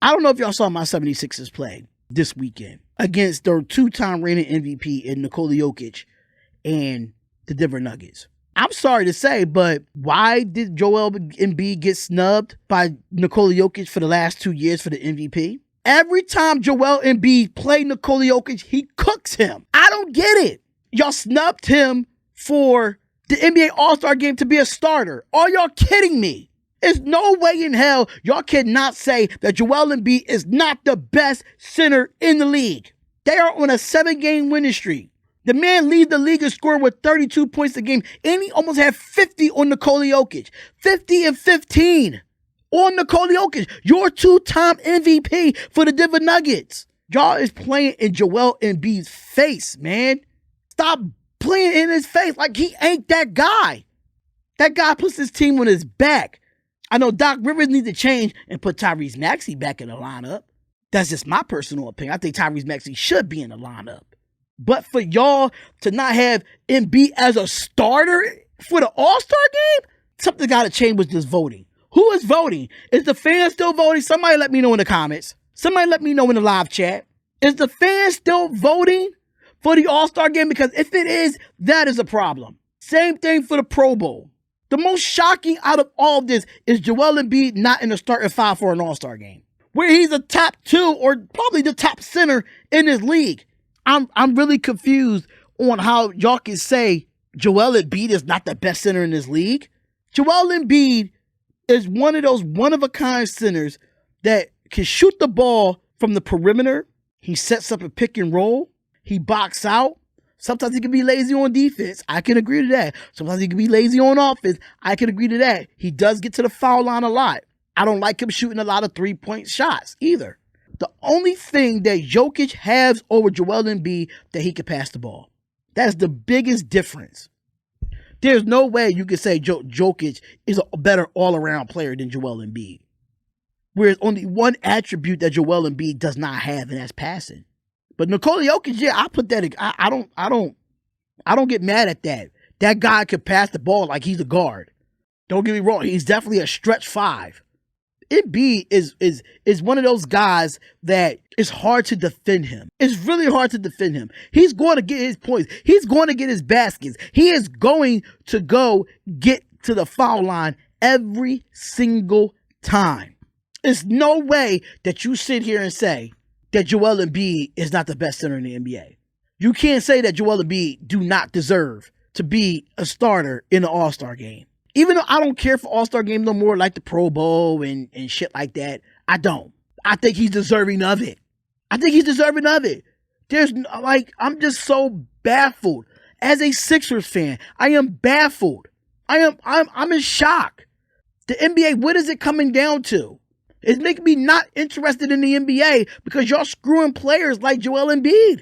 I don't know if y'all saw my 76ers play this weekend against their 2-time reigning MVP in Nikola Jokic and the Denver Nuggets. I'm sorry to say, but why did Joel Embiid get snubbed by Nikola Jokic for the last 2 years for the MVP? Every time Joel Embiid played Nikola Jokic, he cooks him. I don't get it. Y'all snubbed him for the NBA All-Star game to be a starter. Are y'all kidding me? There's no way in hell y'all cannot say that Joel Embiid is not the best center in the league. They are on a 7-game winning streak. The man leads the league in scoring with 32 points a game, and he almost had 50 on Nikola Jokic. 50 and 15 on Nikola Jokic, your 2-time MVP for the Denver Nuggets. Y'all is playing in Joel Embiid's face, man. Stop playing in his face like he ain't that guy. That guy puts his team on his back. I know Doc Rivers needs to change and put Tyrese Maxey back in the lineup. That's just my personal opinion. I think Tyrese Maxey should be in the lineup. But for y'all to not have Embiid as a starter for the All-Star game, something got to change with this voting. Who is voting? Is the fans still voting? Somebody let me know in the comments. Somebody let me know in the live chat. Is the fans still voting for the All-Star game? Because if it is, that is a problem. Same thing for the Pro Bowl. The most shocking out of all of this is Joel Embiid not in the starting 5 for an All-Star game, where he's a top 2 or probably the top center in this league. I'm really confused on how y'all can say Joel Embiid is not the best center in this league. Joel Embiid is one of those one-of-a-kind centers that can shoot the ball from the perimeter. He sets up a pick and roll. He box out. Sometimes he can be lazy on defense. I can agree to that. Sometimes he can be lazy on offense. I can agree to that. He does get to the foul line a lot. I don't like him shooting a lot of three-point shots either. The only thing that Jokic has over Joel Embiid that he can pass the ball. That's the biggest difference. There's no way you can say Jokic is a better all-around player than Joel Embiid. Whereas only one attribute that Joel Embiid does not have, and that's passing. But Nikola Jokic, yeah, I put that. I don't get mad at that. That guy could pass the ball like he's a guard. Don't get me wrong. He's definitely a stretch 5. Embiid is one of those guys that it's hard to defend him. It's really hard to defend him. He's going to get his points. He's going to get his baskets. He is going to go get to the foul line every single time. There's no way that you sit here and say that Joel Embiid is not the best center in the NBA. You can't say that Joel Embiid do not deserve to be a starter in the All-Star game. Even though I don't care for All-Star game no more, like the Pro Bowl and shit like that, I don't. I think he's deserving of it. There's I'm just so baffled. As a Sixers fan, I am baffled. I'm in shock. The NBA, what is it coming down to? It's making me not interested in the NBA because y'all screwing players like Joel Embiid.